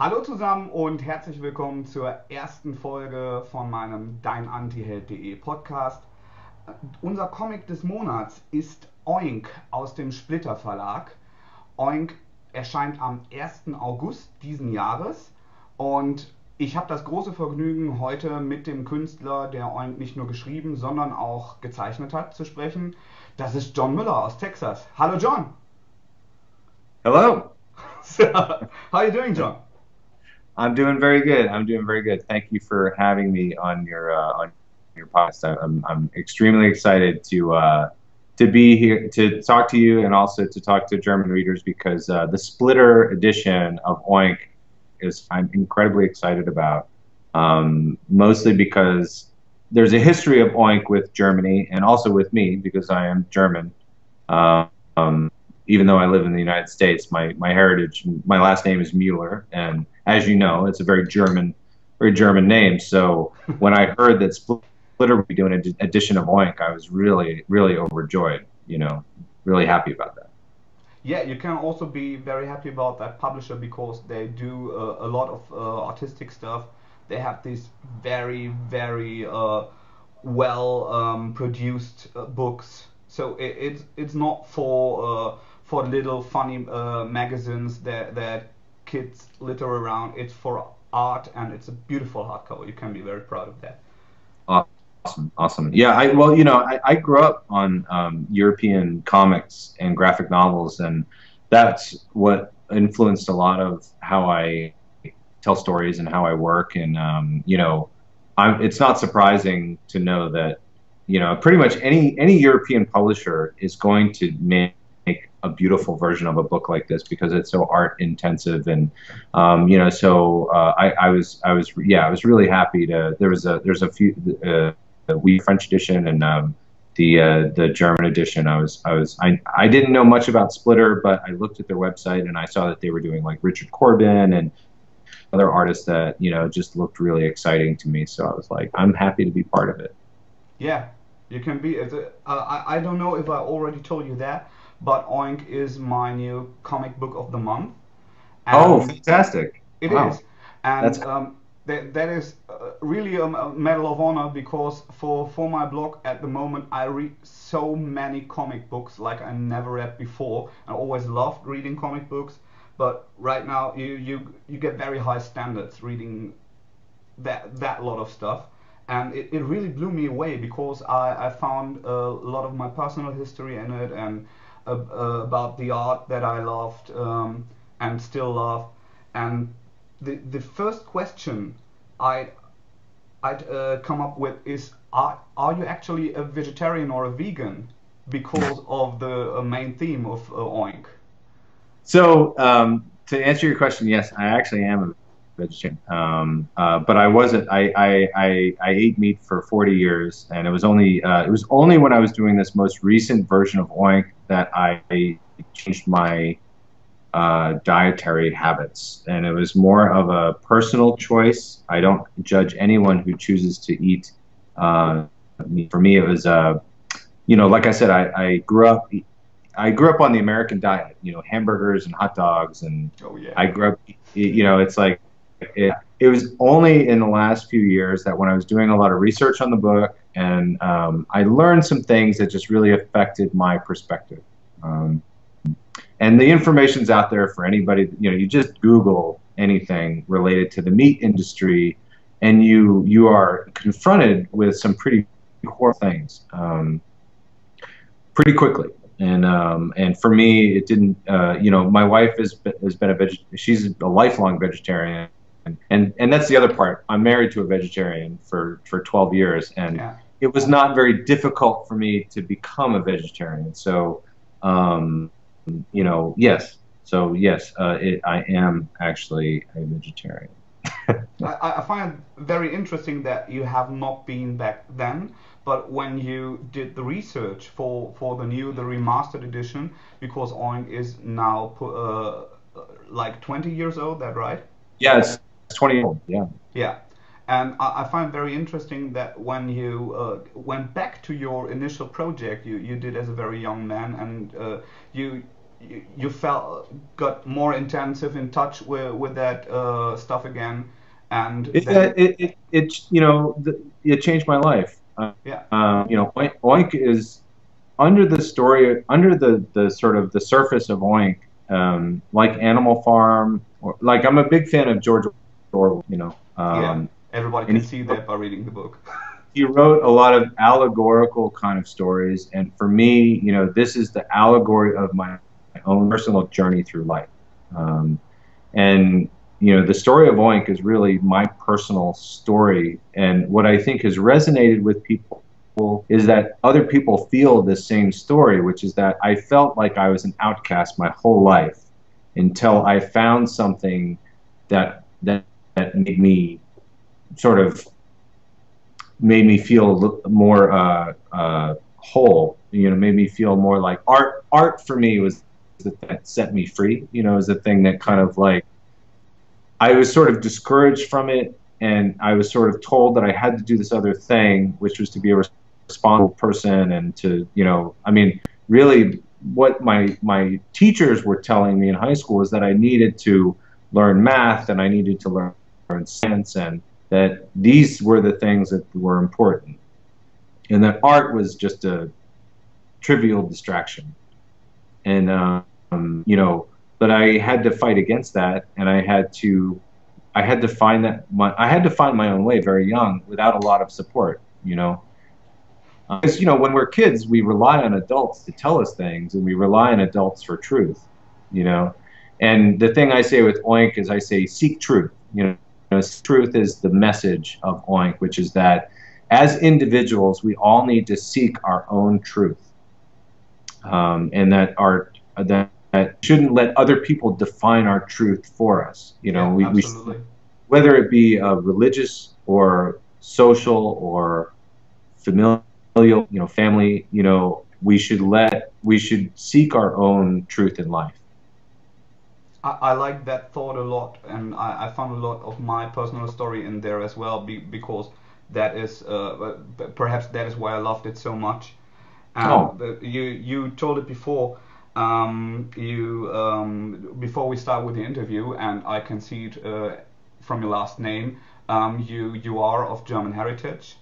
Hallo zusammen und herzlich willkommen zur ersten Folge von meinem DeinAntiHeld.de Podcast. Unser Comic des Monats ist Oink aus dem Splitter Verlag. Oink erscheint am 1. August diesen Jahres und ich habe das große Vergnügen, heute mit dem Künstler, der Oink nicht nur geschrieben, sondern auch gezeichnet hat, zu sprechen. Das ist John Mueller aus Texas. Hallo John! Hello. How are you doing, John? I'm doing very good. I'm doing very good. Thank you for having me on your podcast. I'm extremely excited to be here to talk to you and also to talk to German readers because the Splitter edition of Oink is I'm incredibly excited about. Mostly because there's a history of Oink with Germany and also with me because I am German. Even though I live in the United States, my heritage, my last name is Mueller, and as you know, it's a very German name. So when I heard that Splitter would be doing an edition of Oink, I was really, really overjoyed. Really happy about that. Yeah, you can also be very happy about that publisher because they do a lot of artistic stuff. They have these very, very well produced books. So it's not for little funny magazines that kids litter around. It's for art, and it's a beautiful hardcover. You can be very proud of that. Awesome. Yeah, I grew up on European comics and graphic novels, and that's what influenced a lot of how I tell stories and how I work. And it's not surprising to know that pretty much any European publisher is going to make a beautiful version of a book like this because it's so art intensive. And I was really happy to there's a few we French edition and the German edition. I didn't know much about Splitter, but I looked at their website and I saw that they were doing like Richard Corbin and other artists that just looked really exciting to me. So I was like, I'm happy to be part of it. Yeah, you can be. I don't know if I already told you that, but Oink is my new comic book of the month. Oh, fantastic! It Wow. is, and that is really a medal of honor because for my blog at the moment I read so many comic books like I never read before. I always loved reading comic books, but right now you get very high standards reading that lot of stuff. And it really blew me away because I found a lot of my personal history in it and about the art that I loved and still love. And the first question I'd come up with is, are you actually a vegetarian or a vegan? Because of the main theme of Oink. So to answer your question, yes, I actually am a vegetarian. But I wasn't. I ate meat for 40 years, and it was only when I was doing this most recent version of Oink that I changed my dietary habits, and it was more of a personal choice. I don't judge anyone who chooses to eat meat. For me, it was like I said, I grew up. I grew up on the American diet, hamburgers and hot dogs, and Oh yeah. I grew up. It's like it was only in the last few years that when I was doing a lot of research on the book, and I learned some things that just really affected my perspective. And the information's out there for anybody. You just Google anything related to the meat industry, and you are confronted with some pretty horrible things pretty quickly. And for me, it didn't. My wife has been she's a lifelong vegetarian, and that's the other part. I'm married to a vegetarian for 12 years, and Yeah. it was not very difficult for me to become a vegetarian. So, yes. So yes, I am actually a vegetarian. I find it very interesting that you have not been back then, but when you did the research for the remastered edition, because Oink is now like 20 years old, that right? Yeah, it's 20 old. Yeah. Yeah. And I find very interesting that when you went back to your initial project you did as a very young man, and you you felt got more intensive in touch with that stuff again, and then It changed my life. yeah, Oink is under the story, under the sort of the surface of Oink, like Animal Farm, or like I'm a big fan of George Orwell, yeah, everybody and can see that by reading the book. he wrote a lot of allegorical kind of stories, and for me, this is the allegory of my own personal journey through life. Um, and the story of Oink is really my personal story, and what I think has resonated with people is that other people feel the same story, which is that I felt like I was an outcast my whole life until I found something that made me sort of made me feel a little more whole. Made me feel more like art. Art for me was the thing that set me free. Is the thing that kind of like I was sort of discouraged from it, and I was sort of told that I had to do this other thing, which was to be a responsible person and to, I mean, really what my teachers were telling me in high school is that I needed to learn math and I needed to learn science, and that these were the things that were important, and that art was just a trivial distraction. And but I had to fight against that, and I had to find I had to find my own way very young without a lot of support. Because when we're kids, we rely on adults to tell us things, and we rely on adults for truth. You know, and the thing I say with Oink is I say seek truth. Truth is the message of Oink, which is that as individuals, we all need to seek our own truth, and that shouldn't let other people define our truth for us. Yeah, We absolutely. whether it be religious or social or familial, family, we should seek our own truth in life. I like that thought a lot, and I found a lot of my personal story in there as well, because that is perhaps that is why I loved it so much. Oh, And you told it before, you before we start with the interview, and I can see it from your last name. You are of German heritage,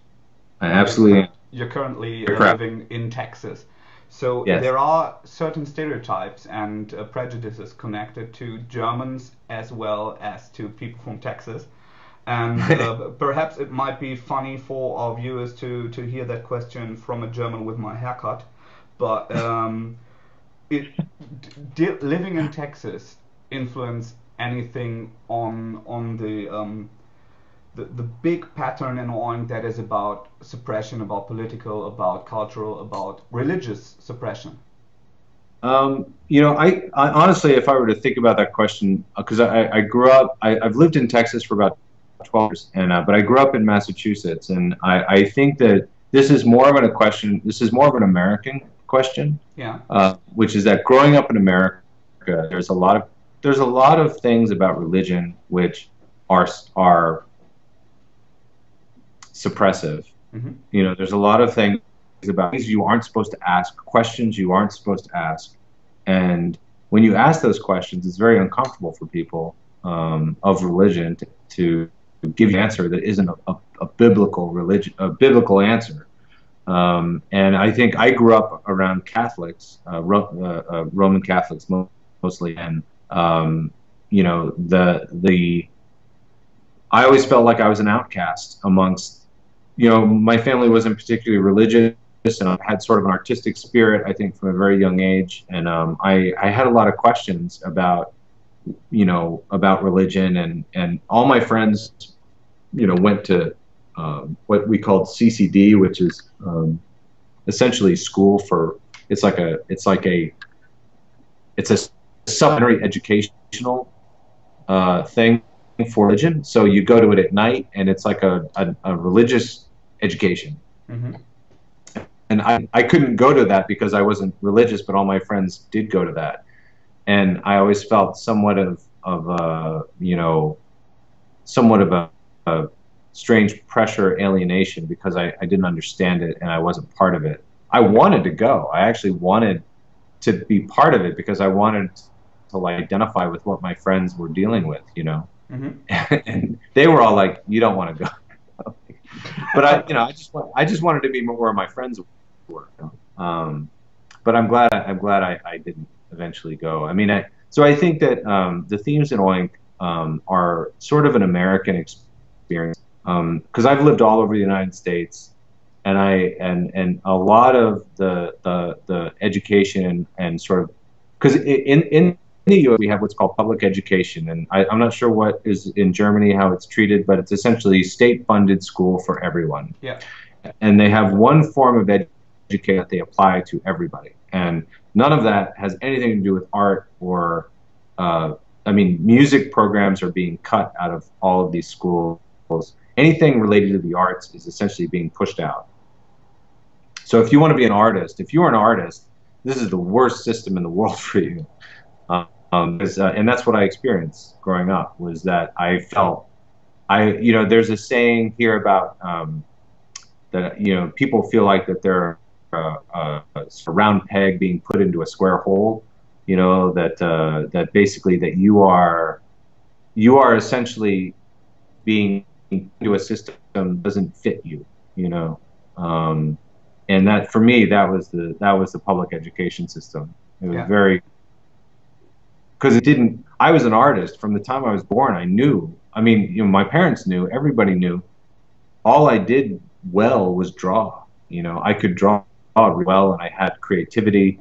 I and absolutely. you're currently You're correct. living in Texas. So Yes. there are certain stereotypes and prejudices connected to Germans as well as to people from Texas. And perhaps it might be funny for our viewers to hear that question from a German with my haircut. But it, did living in Texas influence anything on the big pattern in Oink that is about suppression, about political, about cultural, about religious suppression? I honestly, if I were to think about that question, because I grew up, I've lived in Texas for about 12 years, and but I grew up in Massachusetts, and I think that this is more of a question. This is more of an American question, Yeah, which is that growing up in America, there's a lot of things about religion which are suppressive. hmm, There's a lot of things about things you aren't supposed to ask, questions you aren't supposed to ask, and when you ask those questions, it's very uncomfortable for people of religion to give you an answer that isn't a biblical religion, a biblical answer. And I think I grew up around Catholics, Roman Catholics mostly, and the I always felt like I was an outcast amongst, my family wasn't particularly religious, and I had sort of an artistic spirit, I think, from a very young age, and I had a lot of questions about religion, and all my friends, went to what we called CCD, which is essentially school for, it's a supplementary educational thing for religion. So you go to it at night, and it's like a religious education. Mm-hmm. And I couldn't go to that because I wasn't religious, but all my friends did go to that. And I always felt somewhat of a, somewhat of a strange pressure alienation because I didn't understand it and I wasn't part of it. I wanted to go. I actually wanted to be part of it because I wanted to like identify with what my friends were dealing with, Mm-hmm. and they were all like, "You don't want to go," but I just wanted to be where my friends were. But I'm glad I didn't eventually go. I mean, so I think that the themes in Oink are sort of an American experience because I've lived all over the United States, and and a lot of the education and sort of because in the U.S. we have what's called public education, and I'm not sure what is in Germany how it's treated, but it's essentially state-funded school for everyone. Yeah. And they have one form of education that they apply to everybody, and none of that has anything to do with art or I mean, music programs are being cut out of all of these schools. Anything related to the arts is essentially being pushed out. So if you want to be an artist, if you're an artist, this is the worst system in the world for you. And that's what I experienced growing up was that I felt there's a saying here about that people feel like that they're a round peg being put into a square hole. That basically that you are essentially being into a system that doesn't fit you. And that for me that was the public education system. It was Yeah. very because it didn't. I was an artist from the time I was born. I knew. I mean, my parents knew. Everybody knew. All I did well was draw. I could draw really well, and I had creativity.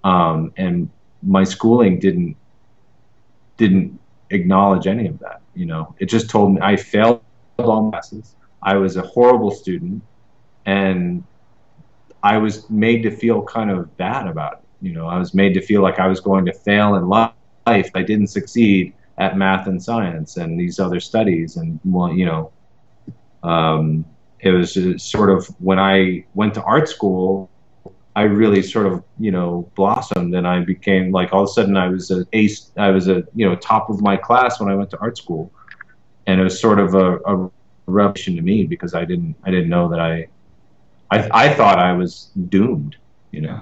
And my schooling didn't acknowledge any of that. It just told me I failed all classes. I was a horrible student, and I was made to feel kind of bad about it. I was made to feel like I was going to fail in life. I didn't succeed at math and science and these other studies. And it was just sort of when I went to art school, I really sort of blossomed, and I became like all of a sudden I was a ace. I was a top of my class when I went to art school, and it was sort of a revelation to me because I didn't know that I thought I was doomed. Yeah.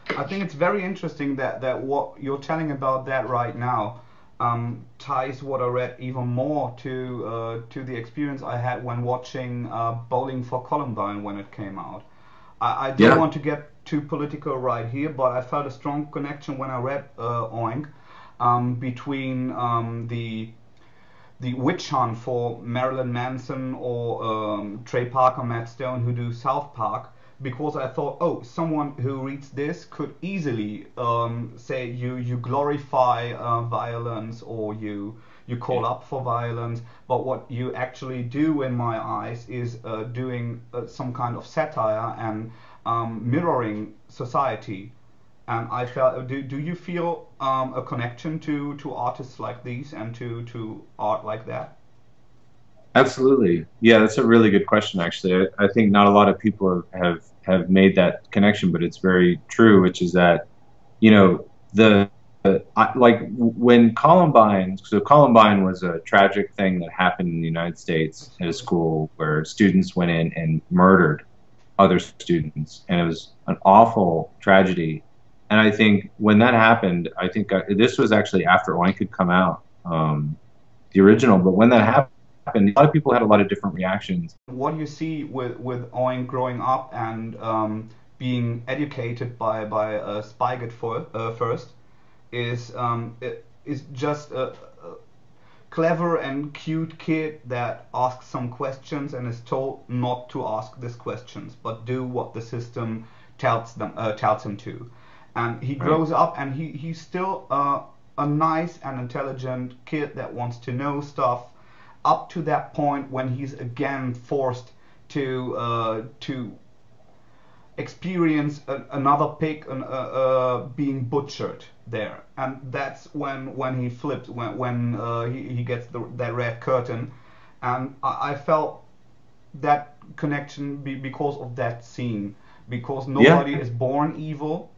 I think it's very interesting that what you're telling about that right now ties what I read even more to the experience I had when watching Bowling for Columbine when it came out. I don't Yeah. want to get too political right here, but I felt a strong connection when I read Oink between the witch hunt for Marilyn Manson or Trey Parker, Matt Stone, who do South Park, because I thought, oh, someone who reads this could easily say you glorify violence or you call up for violence, but what you actually do, in my eyes, is doing some kind of satire and mirroring society. And I felt, do you feel a connection to artists like these and to art like that? Absolutely. Yeah, that's a really good question, actually. I think not a lot of people have made that connection, but it's very true, which is that, like when Columbine, so Columbine was a tragic thing that happened in the United States at a Absolutely. school where students went in and murdered other students, and it was an awful tragedy. And I think when that happened, I think this was actually after Oink had come out, the original, but when that happened, a lot of people had a lot of different reactions. What you see with Owen growing up and being educated by Spygate first is just a clever and cute kid that asks some questions and is told not to ask these questions, but do what the system tells him to. And he Right. grows up and he's still a nice and intelligent kid that wants to know stuff up to that point when he's again forced to experience another pig being butchered there, and that's when he flipped, when he gets that red curtain, and I felt that connection because of that scene, because Yeah. nobody is born evil,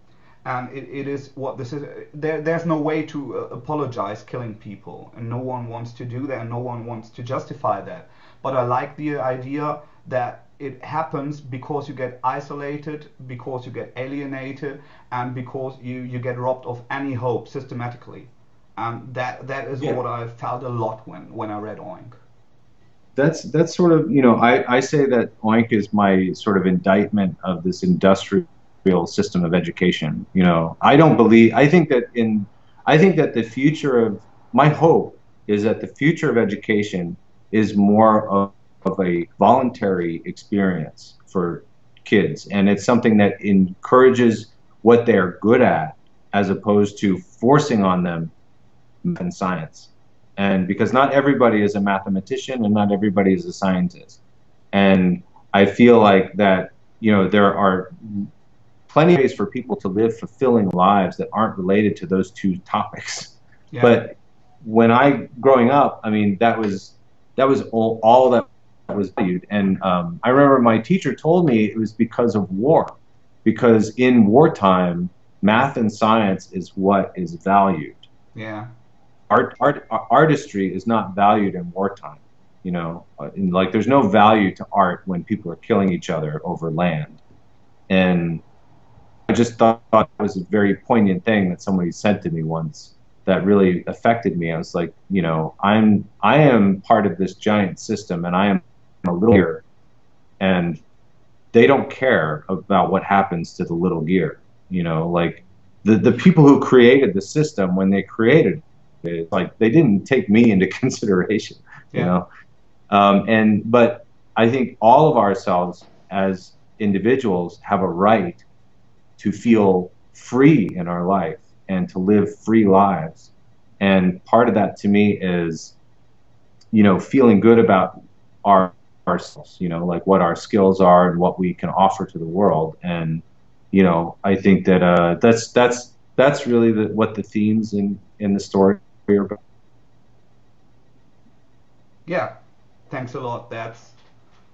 and it is what this is. There's no way to apologize killing people, and no one wants to do that, and no one wants to justify that. But I like the idea that it happens because you get isolated, because you get alienated, and because you get robbed of any hope systematically. And that is Yeah. what I felt a lot when I read Oink. That's sort of, I say that Oink is my sort of indictment of this industrial system of education. I don't believe, I think that the future of, my hope is that the future of education is more of a voluntary experience for kids. And it's something that encourages what they're good at as opposed to forcing on them math and science. And because not everybody is a mathematician and not everybody is a scientist. And I feel like that, there are plenty of ways for people to live fulfilling lives that aren't related to those two topics. Yeah. But when I, growing up, I mean, that was all that was valued. And I remember my teacher told me it was because of war, because in wartime, math and science is what is valued. Yeah. Artistry is not valued in wartime. Like there's no value to art when people are killing each other over land. And I just thought it was a very poignant thing that somebody said to me once that really affected me. I was like, I am part of this giant system, and I am a little gear, and they don't care about what happens to the little gear. Like the people who created the system, when they created it, like they didn't take me into consideration. You Yeah. know, but I think all of ourselves as individuals have a right to feel free in our life and to live free lives. And part of that to me is, feeling good about ourselves, like what our skills are and what we can offer to the world. And, I think that that's really what the themes in the story are about. Yeah. Thanks a lot.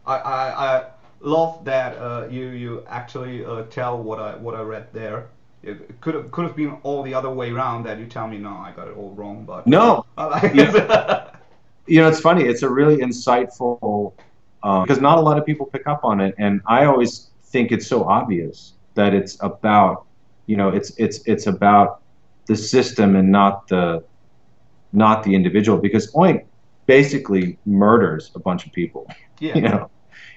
I love that you actually tell what I read there. It could have been all the other way around, that you tell me no, I got it all wrong, but No, I like you know, it. it's funny. It's a really insightful, because not a lot of people pick up on it, and I always think it's so obvious that it's about, it's about the system and not the individual. Because Oink basically murders a bunch of people. Yeah, You know,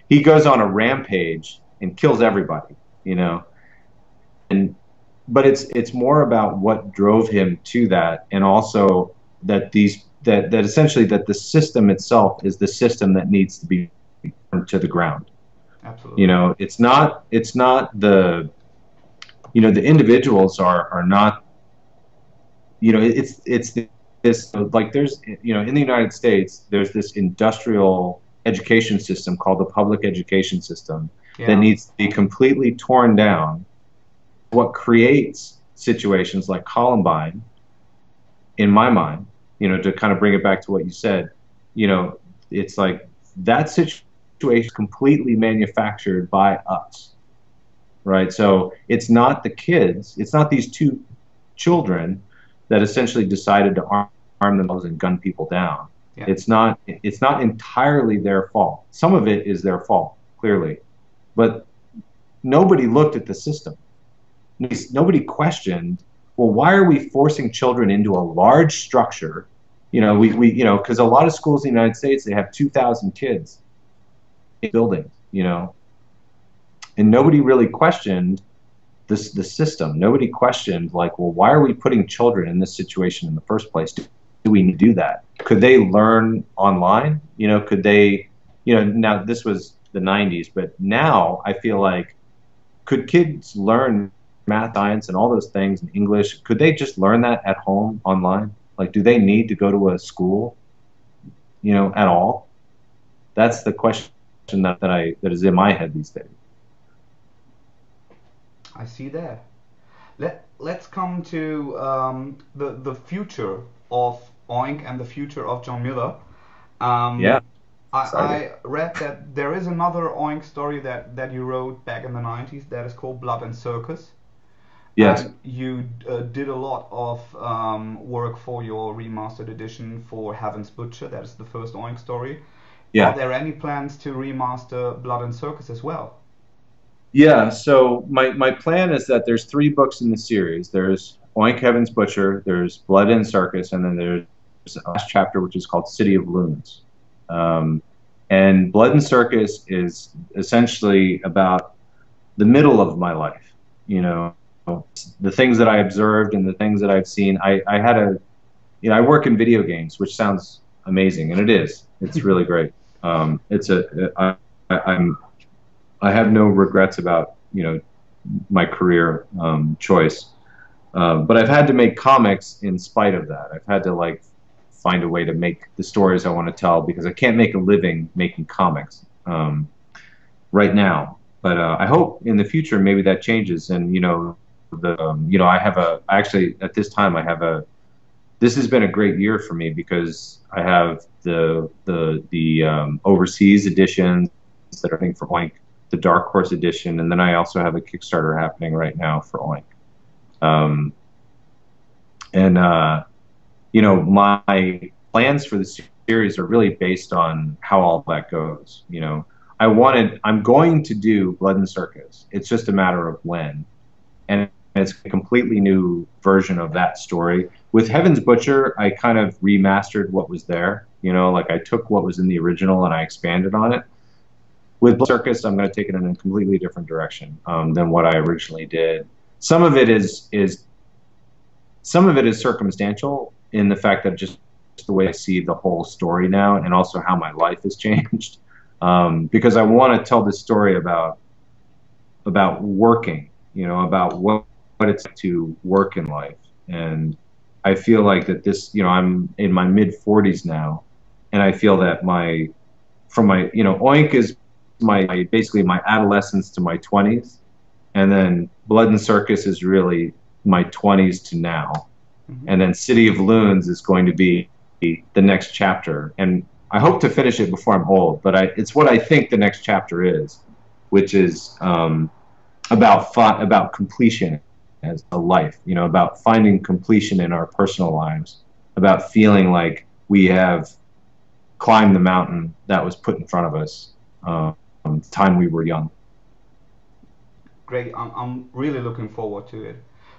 he goes on a rampage and kills everybody. You know, and but it's more about what drove him to that, and also that essentially that the system itself is the system that needs to be burned to the ground. absolutely. It's not the individuals are not, it's this, like, there's, in the United States there's this industrial education system called the public education system that Yeah, needs to be completely torn down. What creates situations like Columbine, in my mind, to kind of bring it back to what you said, you know, it's like that situation is completely manufactured by us, right? So it's not the kids, it's not these two children that essentially decided to arm themselves and gun people down. yeah, It's not entirely their fault. Some of it is their fault, clearly, but nobody looked at the system. Nobody questioned, well, why are we forcing children into a large structure? Because a lot of schools in the United States, they have 2,000 kids in buildings, and nobody really questioned the system. Nobody questioned, like, well, why are we putting children in this situation in the first place? Do we do that? Could they learn online? Could they, now this was the 90s, but now I feel like, could kids learn math, science, and all those things in English? Could they just learn that at home online? Like, do they need to go to a school, at all? That's the question that is in my head these days. I see that. Let's come to the future of Oink and the future of John Mueller. Yeah, Um, excited. I read that there is another Oink story that you wrote back in the 90s that is called Blood and Circus. Yes. And you did a lot of work for your remastered edition for Heaven's Butcher. That is the first Oink story. Are Yeah. there any plans to remaster Blood and Circus as well? Yeah, so my plan is that there's three books in the series. There's Oink Heaven's Butcher, there's Blood and Circus, and then there's a last chapter which is called City of Loons. Um, and Blood and Circus is essentially about the middle of my life. You know, the things that I observed and the things that I've seen. I had a, you know, I work in video games, which sounds amazing, and it is. It's really great. It's a, I'm I have no regrets about, you know, my career choice. But I've had to make comics in spite of that. I've had to like find a way to make the stories I want to tell because I can't make a living making comics right now. But I hope in the future maybe that changes. And you know, I have a actually at this time I have a. This has been a great year for me because I have the overseas editions that are, I think, for Oink, the Dark Horse edition, and then I also have a Kickstarter happening right now for Oink. Um, and you know, my plans for the series are really based on how all that goes. You know, I'm going to do Blood and Circus. It's just a matter of when, and it's a completely new version of that story. With Heaven's Butcher, I kind of remastered what was there. You know, like I took what was in the original and I expanded on it. With Circus, I'm going to take it in a completely different direction than what I originally did. Some of it is some of it is circumstantial in the fact that just the way I see the whole story now, and also how my life has changed. Because I want to tell this story about working, you know, about what it's like to work in life. And I feel like that this, you know, I'm in my mid 40s now, and I feel that from my, you know, Oink is basically my adolescence to my 20s, and then Blood and Circus is really my 20s to now, Mm-hmm. and then City of Loons is going to be the next chapter, and I hope to finish it before I'm old, but it's what I think the next chapter is, which is about completion as a life, you know, about finding completion in our personal lives, about feeling like we have climbed the mountain that was put in front of us the time we were young. Great. I'm really looking forward to it.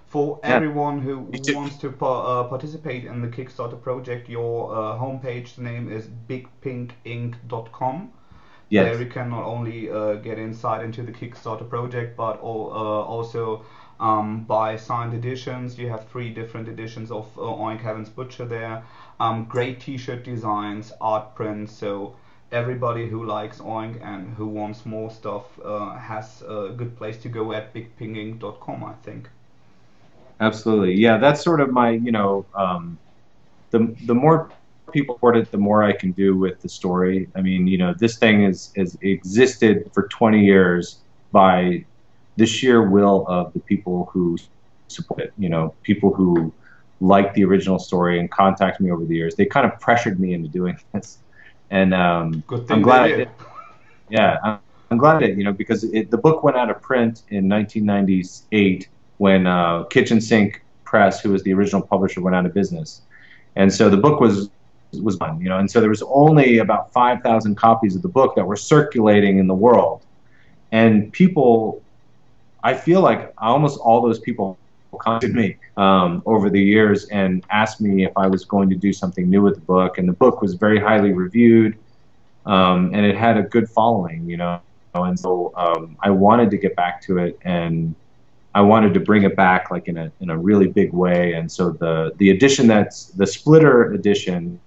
For Yeah, everyone who me too. wants to participate in the Kickstarter project, your homepage name is bigpinkinc.com. There Yes. you can not only get insight into the Kickstarter project, but also buy signed editions. You have 3 different editions of Oink Heaven's Butcher there. Great T-shirt designs, art prints. So everybody who likes Oink and who wants more stuff has a good place to go at bigpinking.com, I think. Absolutely. Yeah, that's sort of my, you know, the more people support it, the more I can do with the story. I mean, you know, this thing has existed for 20 years by the sheer will of the people who support it. You know, people who like the original story and contact me over the years. They kind of pressured me into doing this, and Good I'm thing they glad I did. did. Yeah, I'm glad it, you know, because the book went out of print in 1998 when Kitchen Sink Press, who was the original publisher, went out of business, and so the book was done, you know, and so there was only about 5,000 copies of the book that were circulating in the world, and people, I feel like almost all those people contacted me over the years and asked me if I was going to do something new with the book, and the book was very highly reviewed and it had a good following, you know. And so I wanted to get back to it, and I wanted to bring it back like in a really big way. And so the edition that's the Splitter edition,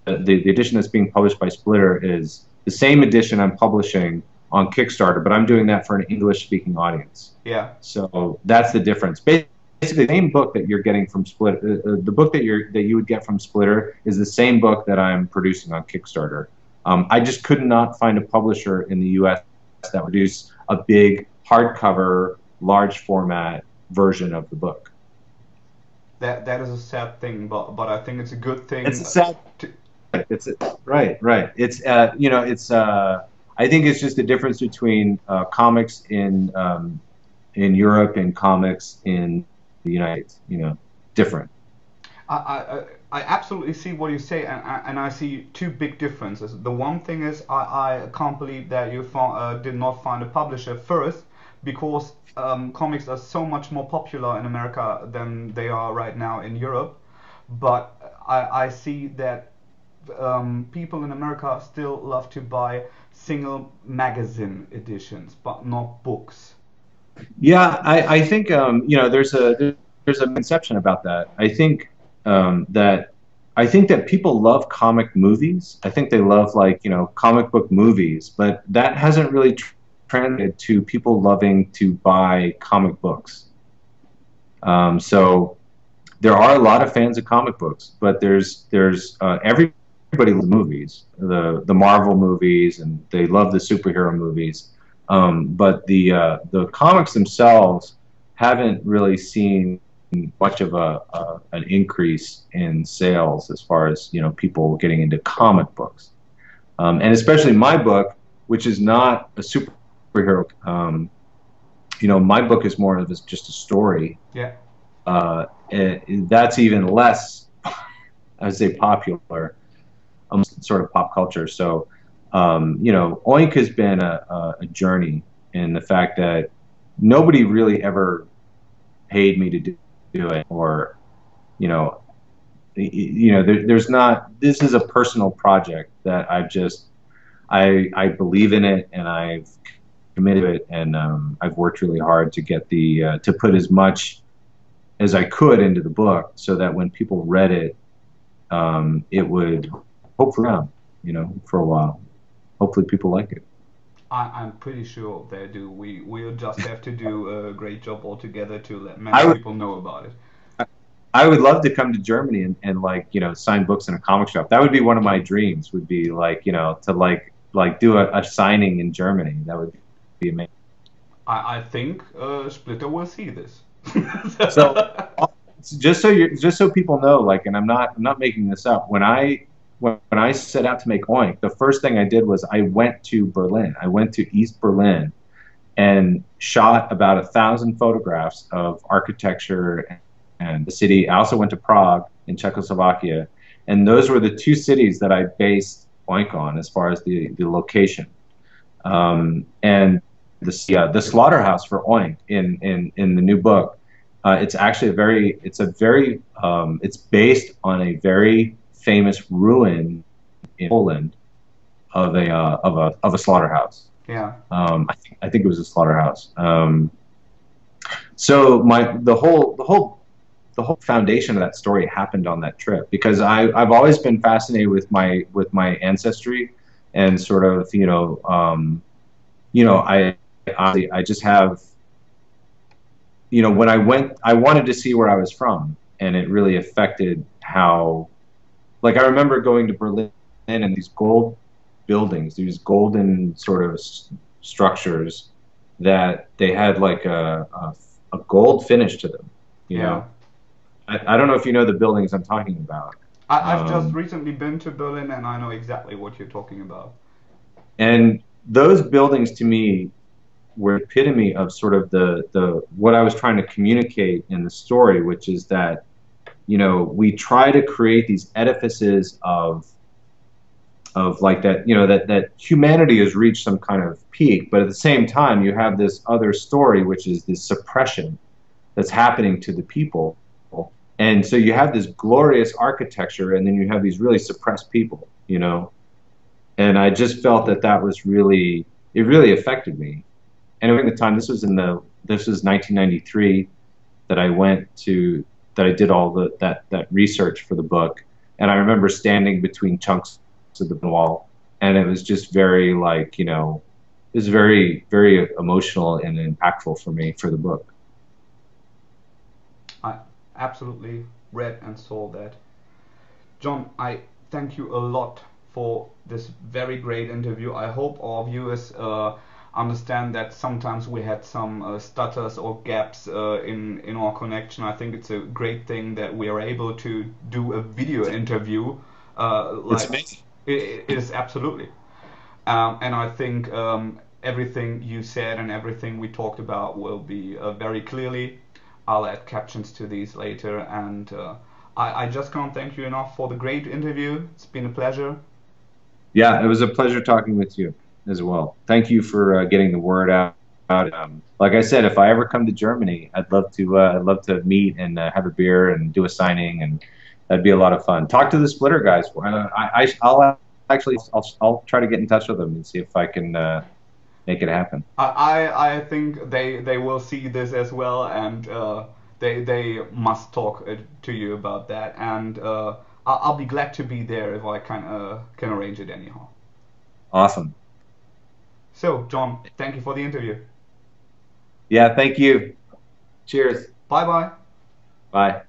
the edition that's being published by Splitter is the same edition I'm publishing on Kickstarter, but I'm doing that for an English-speaking audience. Yeah. So that's the difference. Basically, the same book that you're getting from Splitter, the book that you would get from Splitter is the same book that I'm producing on Kickstarter. I just could not find a publisher in the U.S. that would produce a big hardcover, large format version of the book. That is a sad thing, but I think it's a good It's thing. a sad. It's right, right. It's you know, it's I think it's just the difference between comics in Europe and comics in the United States. You know, different. I absolutely see what you say, and I see two big differences. The one thing is I can't believe that you did not find a publisher first, because comics are so much more popular in America than they are right now in Europe. But I see that people in America still love to buy single magazine editions, but not books. Yeah, I think you know there's a conception about that. That I think that people love comic movies. I think they love like you know comic book movies, but that hasn't really translated to people loving to buy comic books. So there are a lot of fans of comic books, but there's everybody loves movies, the Marvel movies, and they love the superhero movies. But the comics themselves haven't really seen much of an increase in sales as far as you know people getting into comic books, and especially my book, which is not a superhero. You know, my book is more of just a story. Yeah. That's even less, I would say, popular, sort of pop culture. So, you know, Oink has been a journey in the fact that nobody really ever paid me to do it, or, there's not. This is a personal project that I believe in it, and I've committed to it, and I've worked really hard to get to put as much as I could into the book, so that when people read it, it would hopefully, for a while. Hopefully, people like it. I'm pretty sure they do. We'll just have to do a great job all together to let I many would people know about it. I would love to come to Germany and like sign books in a comic shop. That would be one of my dreams. Would be like to do a signing in Germany. That would be amazing. I think Splitter will see this. So just so people know, like, and I'm not making this up. When I set out to make Oink, the first thing I did was I went to Berlin. I went to East Berlin and shot about 1,000 photographs of architecture and the city. I also went to Prague in Czechoslovakia, and those were the two cities that I based Oink on as far as the location. And the slaughterhouse for Oink in the new book, it's actually it's based on a very famous ruin in Poland of a slaughterhouse. Yeah. I think it was a slaughterhouse. So the whole foundation of that story happened on that trip, because I've always been fascinated with my ancestry, and sort of I just have when I went, I wanted to see where I was from, and it really affected how, like, I remember going to Berlin and these gold buildings, these golden sort of structures that they had like a gold finish to them. Yeah. I don't know if you know the buildings I'm talking about. I've just recently been to Berlin, and I know exactly what you're talking about. And those buildings to me were epitome of sort of the what I was trying to communicate in the story, which is that we try to create these edifices of like that, that humanity has reached some kind of peak, but at the same time you have this other story, which is this suppression that's happening to the people. And so you have this glorious architecture, and then you have these really suppressed people, and I just felt that was really, it really affected me. And during the time, this was 1993 that I did all that research for the book. And I remember standing between chunks of the wall, and it was just very like, it was very, very emotional and impactful for me for the book. I absolutely read and saw that. John, I thank you a lot for this very great interview. I hope our viewers understand that sometimes we had some stutters or gaps in our connection. I think it's a great thing that we are able to do a video interview. It's Like amazing. it is absolutely. And I think everything you said and everything we talked about will be very clearly. I'll add captions to these later, and I just can't thank you enough for the great interview. It's been a pleasure. Yeah, it was a pleasure talking with you as well. Thank you for getting the word out. Like I said, if I ever come to Germany, I'd love to meet and have a beer and do a signing, and that'd be a lot of fun. Talk to the Splitter guys. I'll actually I'll try to get in touch with them and see if I can make it happen. I think they will see this as well, and they must talk to you about that. And I'll be glad to be there if I can arrange it anyhow. Awesome. So, John, thank you for the interview. Yeah, thank you. Cheers. Bye bye. Bye.